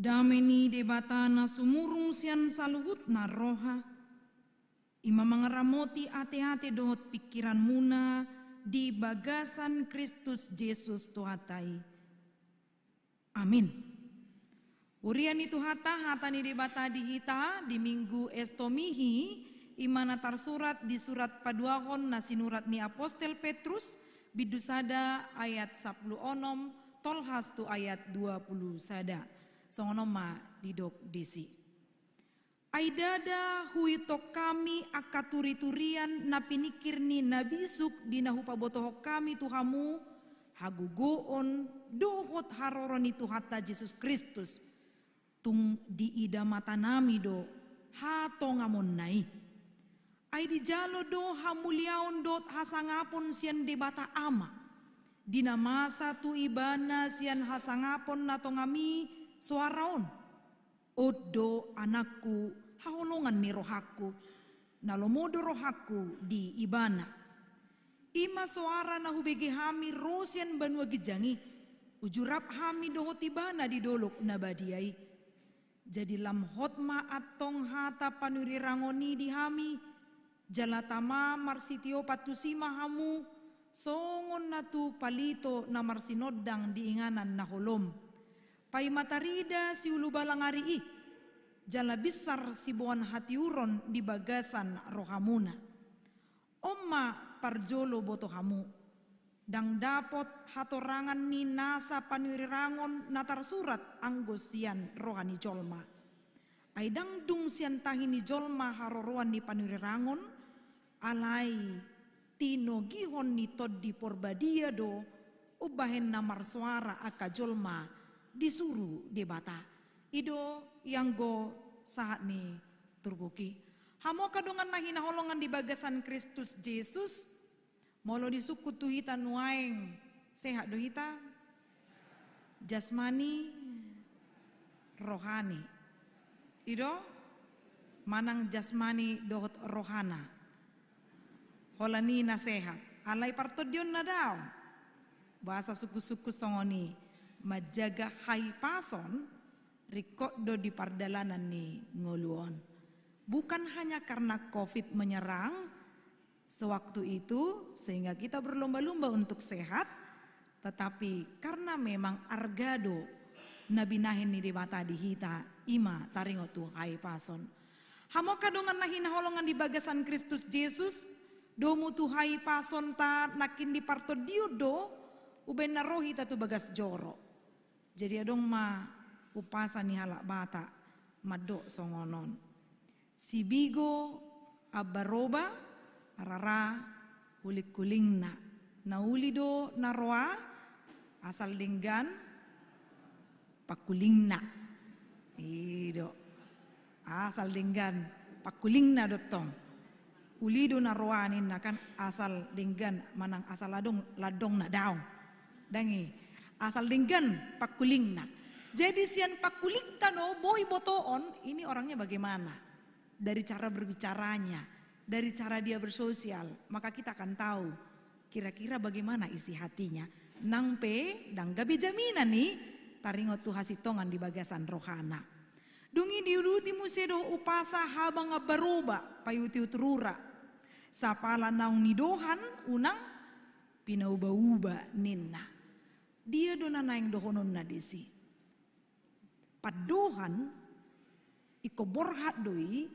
Dameni debatana sumurung sian saluhut na roha. Ima mengeramoti ate-ate dohot pikiran muna di bagasan Kristus Yesus Tuhatai. Amin. Urian itu hata ni debata di hita di minggu estomihi imana tarsurat di surat paduahon na sinurat ni Apostel Petrus bidusada ayat 10 onom tolhas tu ayat 20 sada. Songonoma didok disi. Aidada huitok kami akaturi-turian napinikirni nabisuk dinahupa botohok kami Tuhamu hagugoon dohot haroron itu hatta Yesus Kristus tung diida mata nami do hato ngamon nai. Aidi jalo do hamuliaon dot hasangapon sian debata ama. Dina masa tu ibana sian hasangapon nato ngami suaraon. Odo anakku haolongan ni rohaku nalomodo rohaku di ibana. Ima suara na hubegi hami rosian banua gijangi ujurap hami dohot ibana di dolok nabadiai. Jadi lam hotma atong hata panuri rangoni di hami jalatama marsitio patusima hamu songon natu palito na marsinodang diinganan na holom. Pai matarida si ulu balangari i jala besar si buan hatiuron di bagasan rohamuna. Omma parjolo boto hamu dang dapot hatorangan ni nasa panurirangon natar surat anggosian rohani jolma. Aidang dung sian tahini jolma haroroan ni panurirangon alai tino gihon ni toddi porbadia do ubahen namar suara aka jolma disuruh debata ido yang go saat ni turbuki hamo kadongan nahina holongan di bagasan Kristus Yesus molo disukut tu hita nuaeng sehat do hita jasmani rohani ido manang jasmani dohot rohana holani na sehat alai partodion na daw bahasa suku-suku songoni majaga hai pason rikok do di pardalanan ni ngoluon. Bukan hanya karena COVID menyerang sewaktu itu sehingga kita berlomba-lomba untuk sehat, tetapi karena memang argado nabi nahin ni debata di hita ima taringotu hai pason. Hamo kadongan nahin holongan di bagasan Kristus Yesus domu tu hai pason ta nakin di parto diudo uben narohi tatu bagas joro. Jadi adong ma upasa ni halak bata madok songonon. Si bigo abaroba arara ulik kulingna. Naulido naroa asal dinggan pakulingna. Ido asal dinggan pakulingna dotong. Ulido naroa nina kan asal dinggan manang asal ladong na daw. Dangi asal dinggan pakulingna. Jadi sian pakulikta no boy botoon ini orangnya bagaimana? Dari cara berbicaranya, dari cara dia bersosial, maka kita akan tahu kira-kira bagaimana isi hatinya. Nangpe dang gabe jaminan nih taringot tu hasitongan di bagasan rohana. Dungi diuruti musedo upasa habang abaroba payuti utrura. Sapala naung nidohan unang pinauba-uba ninna. Dia dona naing dohonon na desi. Padohan iko borhat doi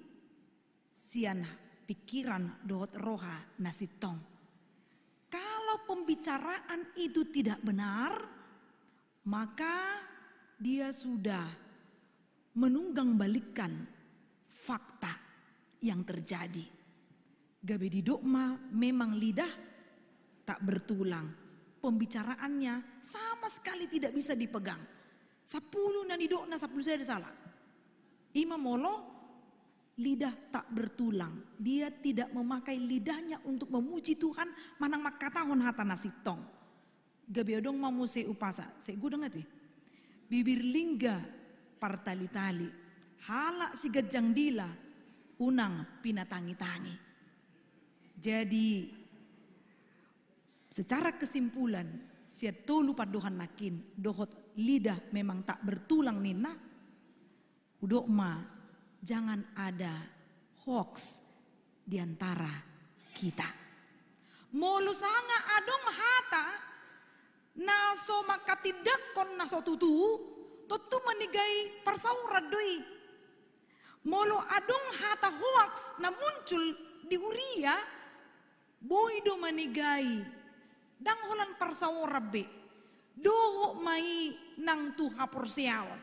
sian pikiran dohot roha nasitong. Kalau pembicaraan itu tidak benar, maka dia sudah menunggang balikan fakta yang terjadi. Gabe di dokma memang lidah tak bertulang. Pembicaraannya sama sekali tidak bisa dipegang. 10 na didokna 10 saya salah. Ima molo lidah tak bertulang. Dia tidak memakai lidahnya untuk memuji Tuhan manang makatahon hata nasitong. Gabe odong mamuse upasa. Saya gudang ngati. Bibir lingga partali-tali. Halak si gajang dila unang pinatangi-tangi. Jadi secara kesimpulan, sia tolu padohan nakin dohot lidah memang tak bertulang nina, udokma jangan ada hoax di antara kita. Molo sanga adong hata naso makatidakon naso tutu totu manigai persaurat doi. Molo adong hata hoax na muncul di huria boido manigai dang holan persaurat be doho mai nang tu hapor siawan.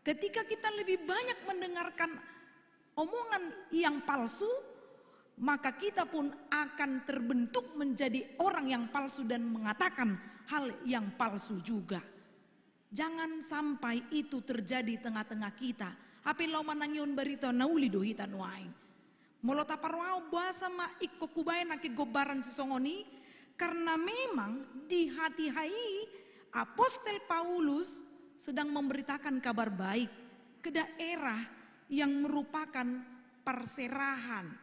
Ketika kita lebih banyak mendengarkan omongan yang palsu, maka kita pun akan terbentuk menjadi orang yang palsu dan mengatakan hal yang palsu juga. Jangan sampai itu terjadi tengah-tengah kita. Hape lau manangyon barita nauli do hita nuain. Molota parwao bahasa ma ikko kubayan aki gobaran sesongoni. Karena memang di hati hai Apostel Paulus sedang memberitakan kabar baik ke daerah yang merupakan perserahan.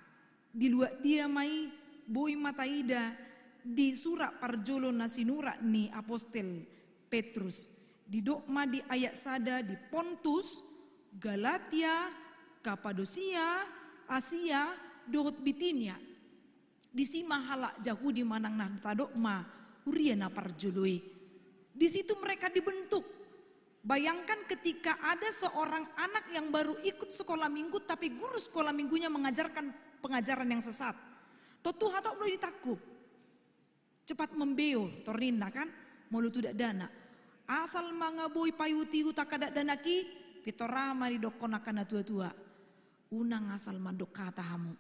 Di luar dia mai boy mataida di surat parjolo nasinura ni Apostel Petrus. Di dokma di ayat sada di Pontus, Galatia, Kapadosia, Asia, dohot Bitinia. Di sima halak Yahudi manang nah tadokma uriana parjoloi. Di situ mereka dibentuk. Bayangkan ketika ada seorang anak yang baru ikut sekolah minggu tapi guru sekolah minggunya mengajarkan pengajaran yang sesat. Totu hatok lo ditakut. Cepat membeo torina kan. Molu tidak dana. Asal mangaboy payuti utakadak danaki. Pitorama di dokonakan tua-tua. Unang asal mandok kata hamu.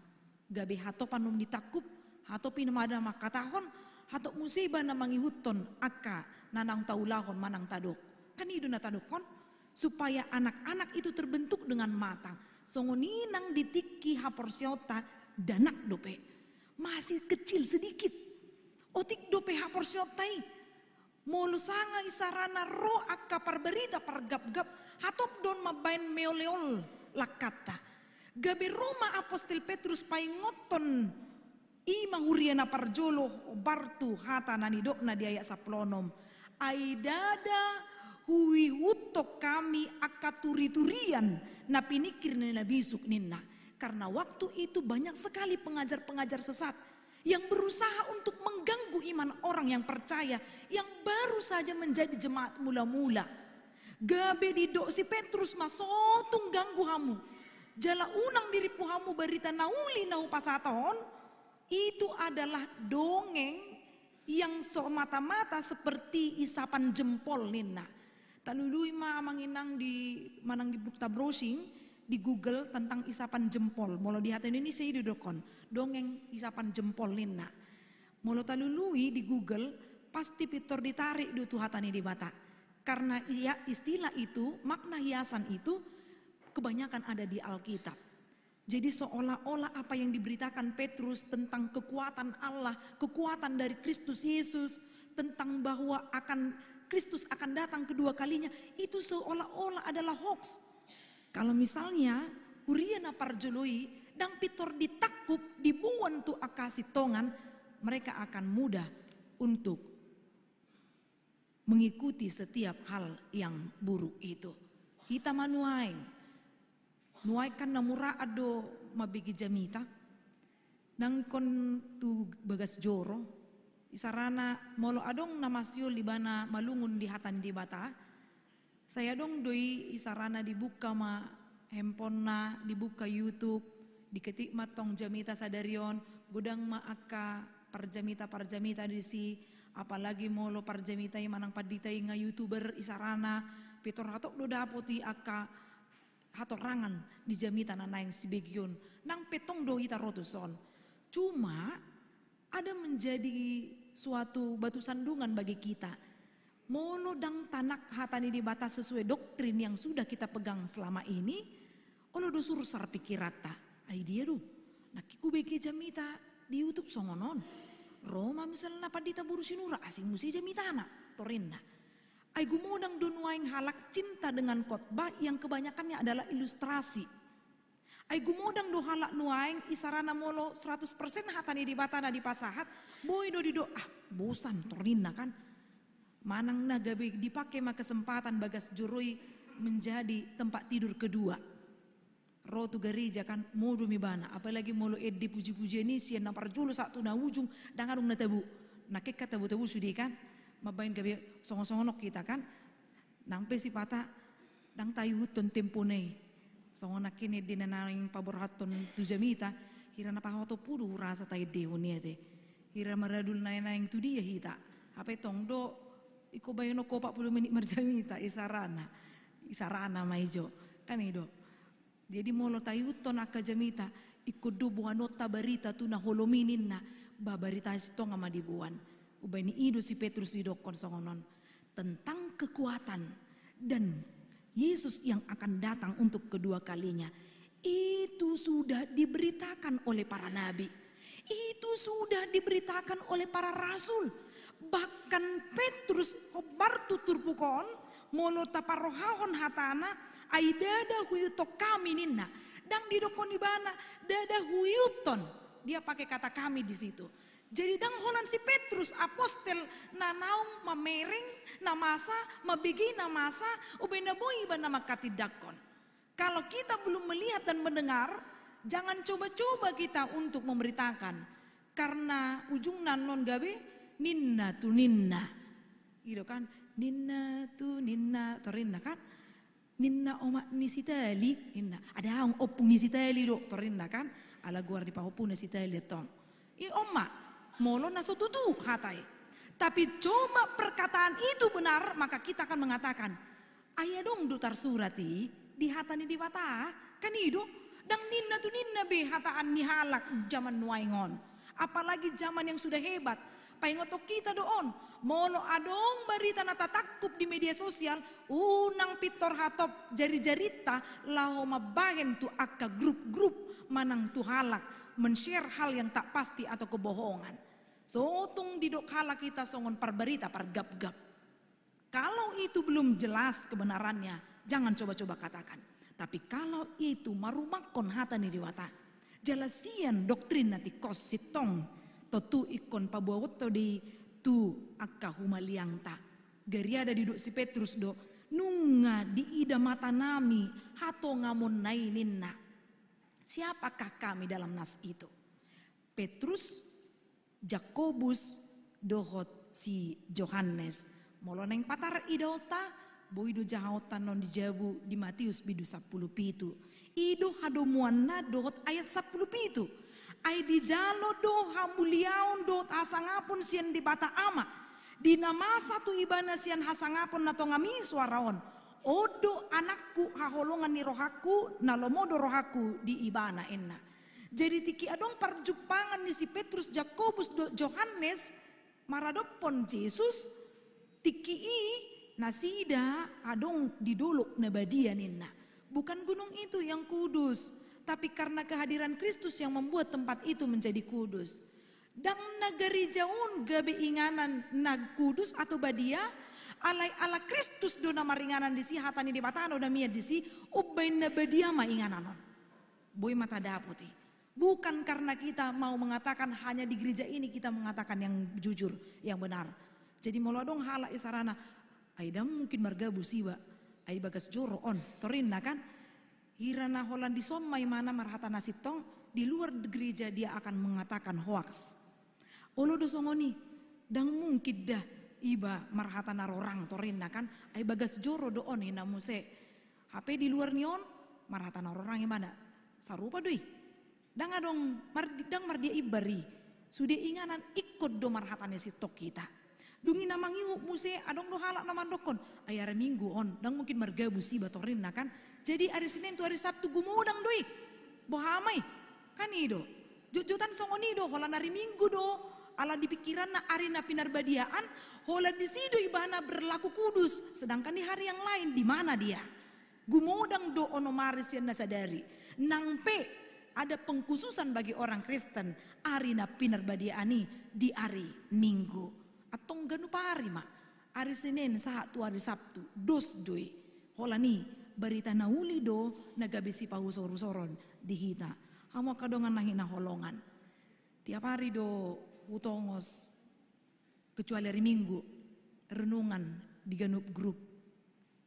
Gabe hato panum ditakut. Hato pinamada makatahon. Hato musibah namangi huton. Aka nanang taulahon manang tadok. Kan itu natadokon. Supaya anak-anak itu terbentuk dengan matang. Songoninang ditiki haporsiota danak dope. Masih kecil sedikit. Otik dope haporsiotai. Molo sanga isarana ro akka parberita pargap-gap. Hatop don mabain meoleol lakata. Gabe Roma Apostel Petrus paingoton. Ima huriana parjolo bartu hata nanidokna di ayat saplonom. Aidada hui hutok kami akaturi-turian na pinikir na bisuk ninna. Karena waktu itu banyak sekali pengajar-pengajar sesat yang berusaha untuk mengganggu iman orang yang percaya yang baru saja menjadi jemaat mula-mula. Gabe didok si Petrus masotung ganggu hamu. Jala unang diri puhamu barita nauli nau pasaton. Itu adalah dongeng yang semata-mata seperti isapan jempol nina. Talului manang di bukta browsing di Google tentang isapan jempol. Molo di hati ini saya didokon dongeng isapan jempol nina. Molo talului di Google pasti pitor ditarik do tuhatani di bata. Karena istilah itu, makna hiasan itu kebanyakan ada di Alkitab. Jadi seolah-olah apa yang diberitakan Petrus tentang kekuatan Allah, kekuatan dari Kristus Yesus, tentang bahwa Kristus akan datang kedua kalinya, itu seolah-olah adalah hoax. Kalau misalnya Uriana parjoloi dan pitor ditakup dibuan tu akasi tongan, mereka akan mudah untuk mengikuti setiap hal yang buruk itu. Hita manuain. Nuai kan namura ado mabigi jamita. Nang kon tu bagas joro. Isarana molo adong namasyo libana malungun di hatan di bata. Saya dong doi isarana dibuka ma handphone na, dibuka YouTube, diketik matong jamita sadarion, godang maaka parjamita di si, apalagi molo parjamita yang manang paditay nga YouTuber isarana, pitor hatok do dapoti aka hatorangan di jamita na naing si begyon, nang petong do hita rotuson. Cuma ada menjadi suatu batu sandungan bagi kita. Molo dang tanak hatani di batas sesuai doktrin yang sudah kita pegang selama ini. Olo do sursar pikirata. Ay dia do. Nakiku begi jamita di YouTube songonon. Roma misalnya padita buru sinura asing musi jamita anak. Torinna. Ay gumodang donuaing halak cinta dengan khotbah yang kebanyakannya adalah ilustrasi. Ay gumodang do halak nuaing isarana molo 100% hatani di batana di pasahat. Boy do dido bosan torinna kan. Manang na gabi dipakai mah kesempatan bagas juroi menjadi tempat tidur kedua. Roh tu gereja kan modu mi bana, apalagi molo eddi puji-puji ini sian na parjulu satu na ujung dangadung na tabu. Nakek kata tabu sudi kan, mabain gabe songo-songonok kita kan. Nang pesi pata dang tayu ton temponei. Songonak kini dinanaing paborhaton tu jamita, hira na pahoto pudu rasa tay deho niete. Hira maradul naing tu dia hita. Apa tong do iko bayano ko 40 menit marjamita isarana maijo kan ido. Jadi molo tayuton aka jamita ikut do buanota barita tu na holominin na babarita ito nga madibuan. Ubay ni ido si Petrus idokon songonon tentang kekuatan dan Yesus yang akan datang untuk kedua kalinya. Itu sudah diberitakan oleh para nabi. Itu sudah diberitakan oleh para rasul. Bahkan Petrus obar tutur pukon molo taparohahon hatana ay dada huyuto kami ninna. Dang didokon ibana dada huyuton. Dia pakai kata kami di situ. Jadi dang holan si Petrus apostel na naung mamereng na masa mabigi na masa ubay na boy iba na makatidakon. Kalau kita belum melihat dan mendengar, jangan coba-coba kita untuk memberitakan. Karena ujung nanon gabe ninna tu ninna. Gitu kan? Ninna tu ninna torinna kan? Ninna oma nisitali ninna. Ada ang opung nisitali do torinna kan? Ala guar di pahopun nisitali tong. I oma molo nasotutu hatai. Tapi coba perkataan itu benar, maka kita akan mengatakan, ayah dong dutar surati di hatani di wata kan ido. Dang ninna tu ninna be hataan ni halak zaman nuaingon. Apalagi zaman yang sudah hebat. Paingoto kita doon. Molo adong barita na tatakup di media sosial. Unang pitor hatop jari-jarita lao mabahen tu akka grup-grup manang tu halak. Men-share hal yang tak pasti atau kebohongan. So tung didok halak kita songon parberita pargap-gap. Kalau itu belum jelas kebenarannya, jangan coba-coba katakan. Tapi kalau itu marumakon hatani diwata. Jalasian doktrin nanti kositong totu ikon pabuawot to di tu akka humaliang ta. Geriada diduk si Petrus do nunga di ida mata nami hato ngamon naininna. Siapakah kami dalam nas itu? Petrus, Jakobus, dohot si Johannes. Moloneng patar idota boido jahautan non dijabu di Matius bidu 10 pitu. Ido hadomuanna dohot ayat 10 pitu. Ay di jalo do hamuliaon dohot hasangapun sian di bata ama. Di nama satu ibana sian hasangapun nato ngami suaraon. Odo anakku haholongan ni rohaku nalomodo rohaku di ibana enna. Jadi tiki adong perjupangan ni si Petrus, Jakobus, Johannes maradopon Yesus tiki nasida adong didolok na badian enna. Bukan gunung itu yang kudus, tapi karena kehadiran Kristus yang membuat tempat itu menjadi kudus. Dan negeri jauh gabe inganan nag kudus atau badia alai ala Kristus dona maringanan di si hatani di batano da mia di si ubay na badia ma ingananon. Boy mata daputi. Bukan karena kita mau mengatakan hanya di gereja ini kita mengatakan yang jujur, yang benar. Jadi molodong hala isarana aidam mungkin marga busiwa. Ay bagas joro on torinna kan hirana holan di somai mana marhata nasitong di luar gereja dia akan mengatakan hoax. Olo dosongoni dang mungkin dah iba marhata narorang torinna kan ay bagas joro doon ina muse HP di luar nion marhata narorang imana sarupa doi dang adong dang mardia ibari sudah inganan ikut do marhatane sitok kita. Dungi namang iu muse adong do halak naman dokon ay hari minggu on dang mungkin marga busi batorin na kan jadi hari Senin tu hari Sabtu gumudang doi bohamay kan ido jujutan songoni do hola hari minggu do ala dipikiran na ari na pinarbadiaan hola di sido ibana berlaku kudus sedangkan di hari yang lain di mana dia gumudang do onomaris yang nasadari nangpe ada pengkhususan bagi orang Kristen ari na pinarbadiaani di hari Minggu. Atong ganu pari ma hari Senin satu hari Sabtu dos doi hola ni berita nauli do nagabisi pahusorusoron di hita hamo kadongan nahina holongan tiap hari do utongos kecuali hari Minggu renungan di ganup grup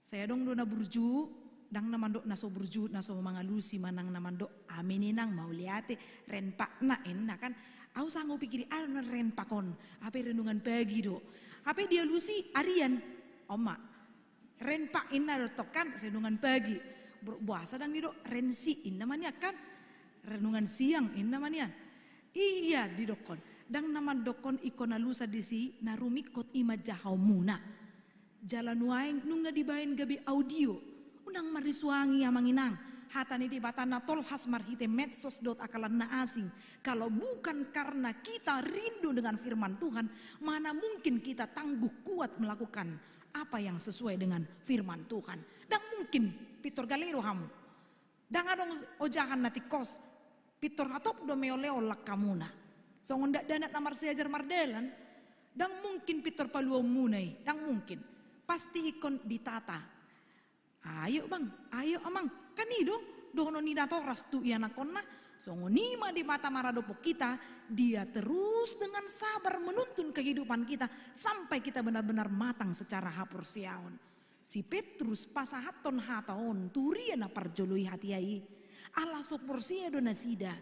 saya dong do na burju dang namando naso burju naso mangalusi manang namando amininang mauliate ren pakna enna kan au sango pikiri ano ren pakon apa renungan pagi do apa dia lusi arian oma ren pak inna do kan renungan pagi puasa dang do ren si inna namanya kan renungan siang inna namanya iya di dokon dang nama dokon ikona lusa disi narumikot ima jahaumuna jalan waeng nunga dibain gabi audio unang marisuangi amanginang hatani di batana tolhas marhite medsos dot akalan na asing. Kalau bukan karena kita rindu dengan firman Tuhan, mana mungkin kita tangguh kuat melakukan apa yang sesuai dengan firman Tuhan. Dan mungkin pitor galero hamu dan adong ojahan nati kos pitor hatop do meoleo lakamuna songon dak danat namar seajar mardelan dan mungkin pitor paluo munai dan mungkin pasti ikon ditata. Ayo bang, ayo amang, kanido dono ni datoras tu ia nakonna songonima di mata maradopo kita, dia terus dengan sabar menuntun kehidupan kita sampai kita benar-benar matang secara hapursiaon. Si Petrus pasahaton hataon turiana parjoloi hatiai ala soporsia donasida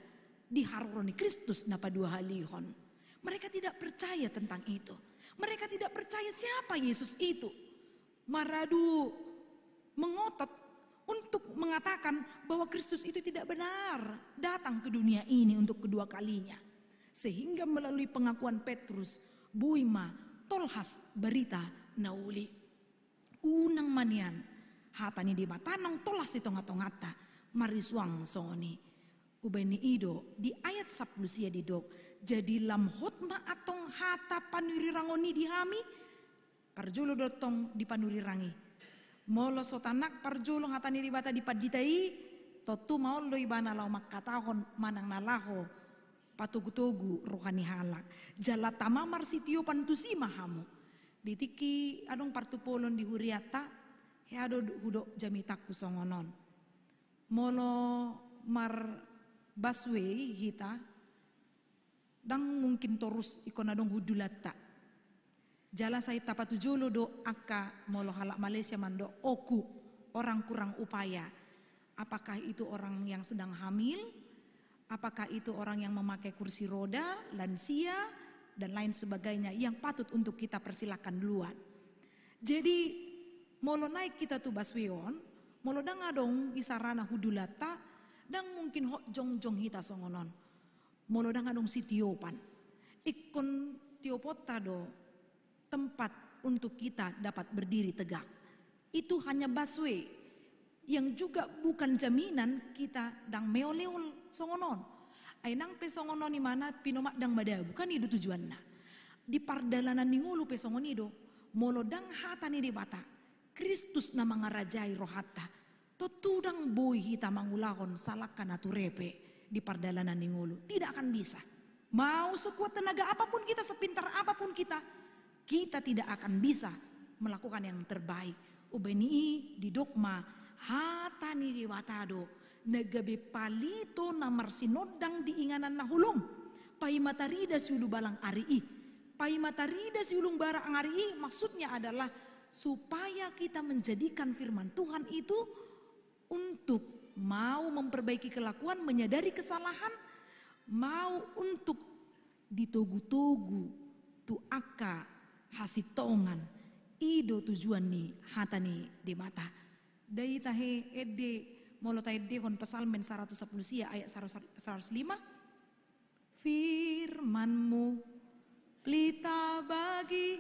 di haroroni Kristus napa dua halihon. Mereka tidak percaya tentang itu. Mereka tidak percaya siapa Yesus itu. Maradu mengotot untuk mengatakan bahwa Kristus itu tidak benar datang ke dunia ini untuk kedua kalinya. Sehingga melalui pengakuan Petrus, buima tolhas berita nauli. Unang manian hatani di batanang tolas itu ngatong-ngata marisuang soni. Ubeni ido di ayat 10 sia didok. Jadi lam hotma atong hata panurirangoni dihami parjolo dotong di panurirangi. Molo sotanak parjolo hatani ribata di paditai totu mau lo ibana lau makatahon manang nalaho patugu-tugu rohani halak jala tamamar sitio pantusi mahamu ditiki adong partupolon di huriata he ado hudo jamitaku songonon molo mar baswe hita dang mungkin terus ikon adong hudulata jala saya tapat tujolo do akka molo halak Malaysia mando oku orang kurang upaya. Apakah itu orang yang sedang hamil? Apakah itu orang yang memakai kursi roda, lansia dan lain sebagainya yang patut untuk kita persilakan duluan. Jadi molo naik kita tu basweon, molo dang adong isarana hudulata dan mungkin hok jong-jong hita songonon. Molo dang adong sitiopan. Ikon tiopota do tempat untuk kita dapat berdiri tegak. Itu hanya busway yang juga bukan jaminan kita dang meoleol songonon. Ay nang pe songonon ni mana pinomak dang bada bukan itu tujuanna. Di pardalanan ni ngulu pe songonido molo dang hata ni debata. Kristus na mangarajai rohata. Totudang boy hita mangulahon salakan aturepe di pardalanan ni ngulu. Tidak akan bisa. Mau sekuat tenaga apapun kita, sepintar apapun kita tidak akan bisa melakukan yang terbaik. Ubeni di dogma hatani di watado nagabe palito namar sinodang diinganan na hulum pai matarida siulu balang ari pai matarida siulung barang ari maksudnya adalah supaya kita menjadikan firman Tuhan itu untuk mau memperbaiki kelakuan, menyadari kesalahan, mau untuk ditogu-togu tu aka hasitongan ido tujuan ni hatani di mata dai tahe edde molo tahe dehon pesalmen 110 sia ayat 105 firmanmu pelita bagi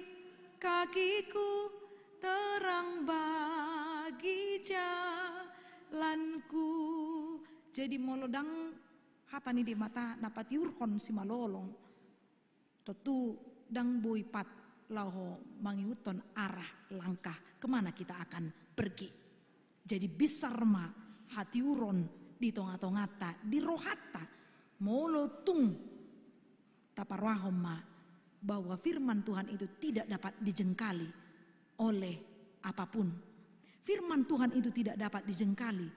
kakiku terang bagi jalanku. Jadi molo dang hatani di mata napatiurhon si malolong tentu dang boipat laho mangiuton arah langkah kemana kita akan pergi. Jadi besar ma hati uron di tonga-tongata di rohata molo tung taparwahom ma bahwa firman Tuhan itu tidak dapat dijengkali oleh apapun. Firman Tuhan itu tidak dapat dijengkali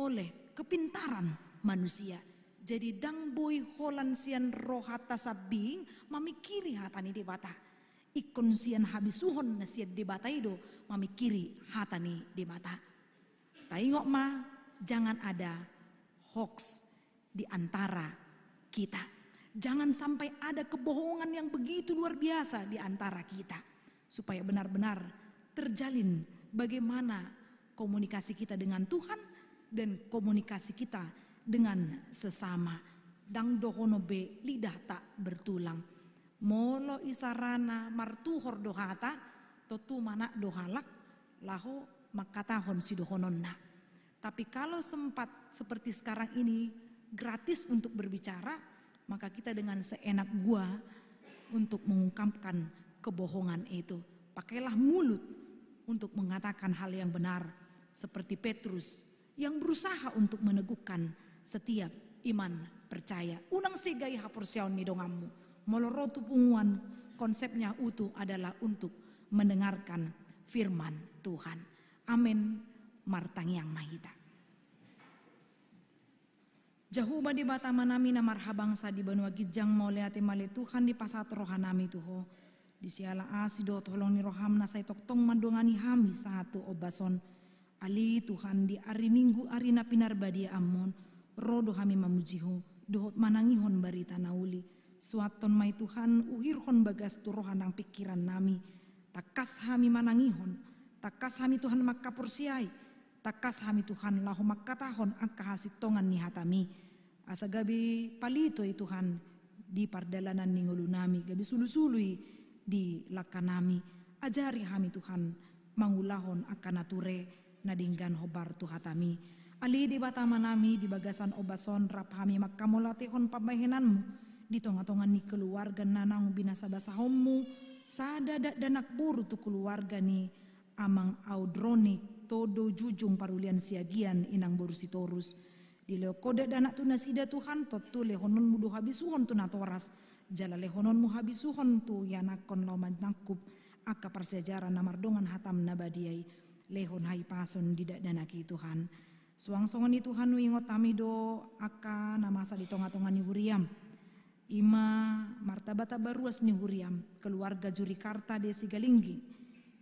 oleh kepintaran manusia. Jadi dang boy holan sian rohata sabing mamikiri hatani di bata. Ikon sian habisuhon na sian di bata ido mamikiri hatani di mata. Taingok ma, jangan ada hoax di antara kita. Jangan sampai ada kebohongan yang begitu luar biasa di antara kita. Supaya benar-benar terjalin bagaimana komunikasi kita dengan Tuhan dan komunikasi kita dengan sesama. Dang dohono be lidah tak bertulang. Molo isarana martuhor dohata, totu mana dohalak, laho makatahon si dohononna. Tapi kalau sempat seperti sekarang ini gratis untuk berbicara, maka kita dengan seenak gua untuk mengungkapkan kebohongan itu. Pakailah mulut untuk mengatakan hal yang benar. Seperti Petrus yang berusaha untuk meneguhkan setiap iman percaya. Unang sigay hapursiaon ni dongamu. Molorotu punguan konsepnya utuh adalah untuk mendengarkan firman Tuhan. Amin. Martang yang mahita. Jahuba di bata manami na marhabangsa di banua gijang mauleate male Tuhan di pasat rohanami tuho. Di siala asido tolong ni roham na say toktong madongani hami satu obason. Ali Tuhan di ari minggu ari na pinarbadia amon. Rodo hami mamujiho. Dohot manangihon barita nauli. Suaton may Tuhan uhirhon bagas turohan ang pikiran nami. Takas hami manangihon. Takas hami Tuhan makapursiay. Takas hami Tuhan lahu makatahon ang kahasitongan ni hatami. Asa gabi palito Tuhan di pardalanan ni ngulu nami. Gabi sulusului di lakanami. Ajari hami Tuhan mangulahon akan nature na dinggan hobar tuhatami. Ali di batama nami di bagasan obason rap hami makamulatihon pamahinanmu. Di tonga-tongan ni keluarga nanang binasa basahommu. Sada danak buru tu keluarga ni amang audronik todo jujung parulian siagian inang borusitorus. Di leokoda danak tu nasida Tuhan totu lehonon mudu habisuhon tu natoras. Jala lehonon mu habisuhon tu yanakon loman nakup. Aka persejaran namardongan hatam nabadiai. Lehon hai pason didak danaki Tuhan. Suang-songan ni Tuhan wingot tamido aka namasa di tonga-tonga ni huriam. Ima martabata baruas ni huriam. Keluarga Jurikarta desi Galinggi.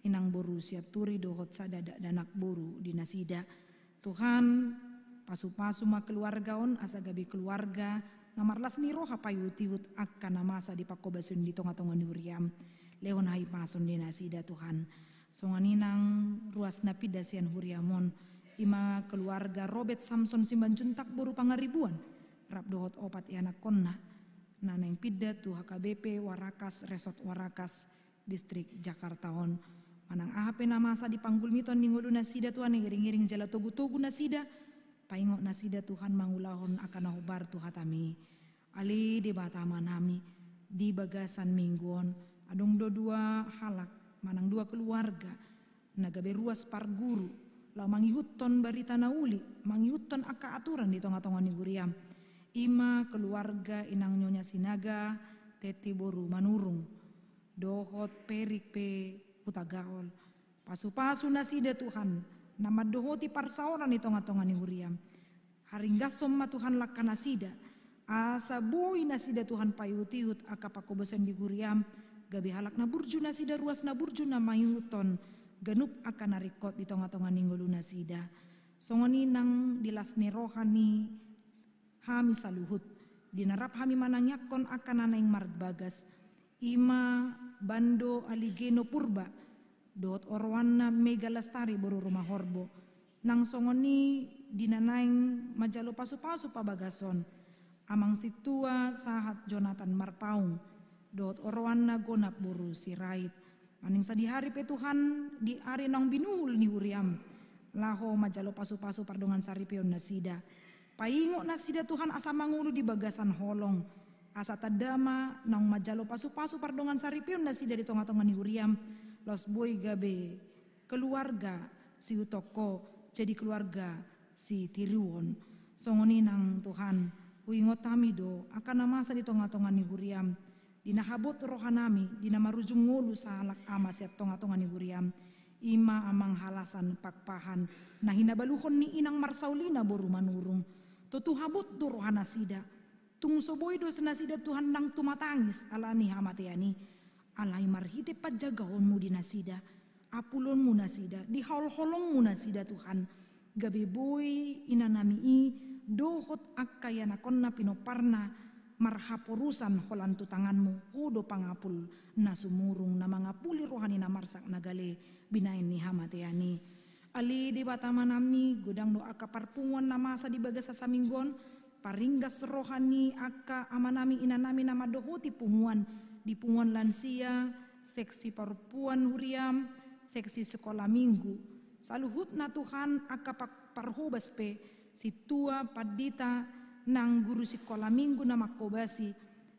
Inang boru siap turi dohot sadada danak boru di nasida. Tuhan pasu-pasu ma keluarga on asa gabi keluarga. Namarlas ni roha payutiut akka namasa di pakobasun di tonga-tonga ni huriam. Lehon hai pason di nasida Tuhan. Songaninang ruas napida sian huriamon. Ima keluarga Robert Samson Simbanjuntak boru pangaribuan. Rap dohot opat anak konna. Naneng pida tu HKBP Warakas Resort Warakas Distrik Jakarta on. Manang ahape namasa di panggul miton ningulu nasida Tuhan ngiring-ngiring jala togu-togu nasida. Paingok nasida Tuhan mangulahon akan nahubar tuhatami. Ali di batama nami di bagasan mingguon. Adong dua halak. Manang dua keluarga, nagabe ruas parguru, lau mangihuton barita nauli, mangihuton aka aturan di tonga-tonga ni guriam. Ima keluarga inang nyonya sinaga, teti boru manurung, dohot perik pe utagaol. Pasu-pasu nasida Tuhan, nama dohoti parsaoran di tonga-tonga ni guriam. Haringgasom ma Tuhan lakka nasida, asa bui nasida Tuhan payutiut aka pakobasan di guriam. Gabi halak na burju nasida ruas na burju na mayuton ganup akan narikot di tonga-tonga ninggulu nasida. Songoni nang dilas ni rohani hami saluhut dinarap hami manangyakon akan nanaing marbagas. Ima bando aligeno purba dot orwana mega lastari boru rumah horbo. Nang songoni dinanaing majalo pasu-pasu pabagason. Amang situa sahat Jonathan Marpaung. Dot orwana gonap buru sirait. Maning sa di hari pe Tuhan di ari nang binuhul ni huriam. Laho majalo pasu-pasu pardongan saripion nasida. Paingo nasida Tuhan asa mangulu di bagasan holong. Asa tadama nang majalo pasu-pasu pardongan saripion nasida di tonga-tonga ni huriam. Los boy gabe keluarga si utoko jadi keluarga si Tiriwon. Songoni nang Tuhan uingot tamido akan namasa di tonga-tonga ni huriam. Dinahabot rohanami, dinamarujung ngulu sa halak amas at tonga-tonga ni huriam. Ima amang halasan pakpahan, na hinabaluhon ni inang marsaulina boru manurung. Tutuhabot do rohanasida. Tung soboy do senasida Tuhan nang tumatangis ala ni hamatiani. Alay marhite pajagaon mo di nasida. Apulon mo nasida, di hol-holong mo nasida Tuhan. gabi boy inanami i dohot akka yanakonna pinoparna marhaporusan holantu tanganmu hudo pangapul na sumurung na mga puli rohani na marsak nagale binain ni hamateani ali di batamanami gudang no akka parpungon na masa di baga sa saminggon paringgas rohani akka amanami inanami na madohoti punguan di punguan lansia seksi perempuan huriam seksi sekolah minggu saluhut na Tuhan akka parhubas pe si tua padita nang guru sekolah minggu na makobasi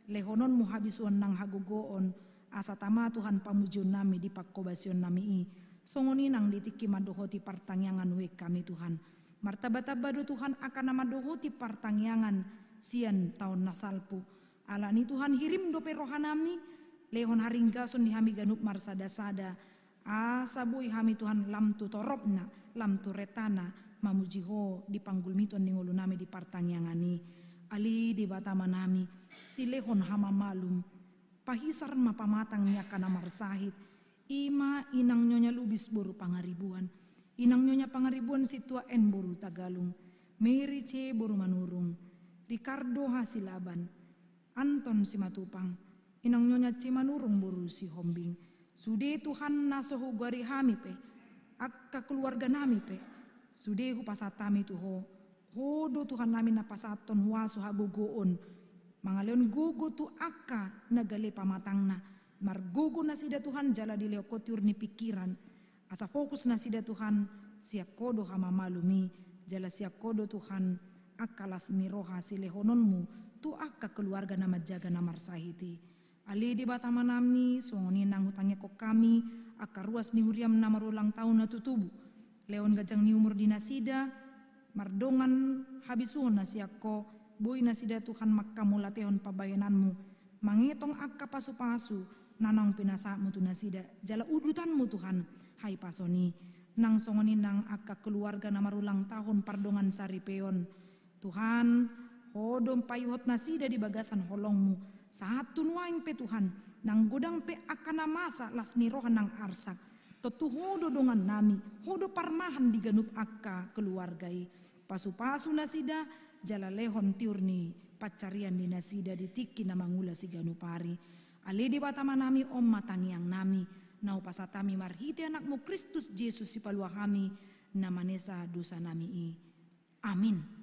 lehonon mo habisuan nang hagogoon asa tama Tuhan pamujon nami di pakkobasion nami i songoni nang ditiki madohoti partangyangan we kami Tuhan martabat-tabado Tuhan akan nama dohoti partangyangan sian tahun nasalpu alani Tuhan hirim dope rohanami lehon haringgason ni hami ganup marsada-sada asa boy hami Tuhan lam tu torobna lam tu retana mamujiho di panggul miton ni ngulu nami di partangyangani ali di batama nami si lehon hama malum pahisar mapamatang niya ka na marsahit ima inang nyonya lubis boru pangaribuan inang nyonya pangaribuan si tua en boru Tagalung Mary C boru manurung Ricardo Hasilaban Anton si matupang inang nyonya C manurung boru si hombing sude Tuhan nasoho gari hami pe akka keluarga nami pe sudehu pasatami tuho hodo Tuhan nami na pasaton huaso hagogoon mga leon gugo tu akka nagale pamatang na margugo na sida Tuhan jala di leo kotiur ni pikiran asa fokus na sida Tuhan siya kodo hamamalumi jala siya kodo Tuhan akalas miroha silehononmu tu akka keluarga na majaga na marsahiti ali di batama nami songoni nang hutangnya ko kami akka ruas ni huriam na marulang tahun na tutubu leon gajang ni umur dinasida mardongan habisuhon na siyako boy nasida Tuhan makkamulatehon pabayananmu mangetong akka pasu-pasu nanang pinasamu tu nasida jala udutanmu Tuhan hai pasoni nang songoni nang akka keluarga na marulang tahun pardongan saripeon Tuhan hodom payuhot nasida di bagasan holongmu satu nuaing pe Tuhan nang godang pe akana masa las nirohan nang arsak Totu hodo dongan nami, hodo parmahan diganup akka keluargai. Pasu-pasu nasida, jala lehon tiurni, pacarian di nasida ditiki na mangula si ganupari. Ali di batama nami om matangiang nami, nau pasatami marhiti anakmu Kristus Yesus si palua kami, namanesa dosa nami i. Amin.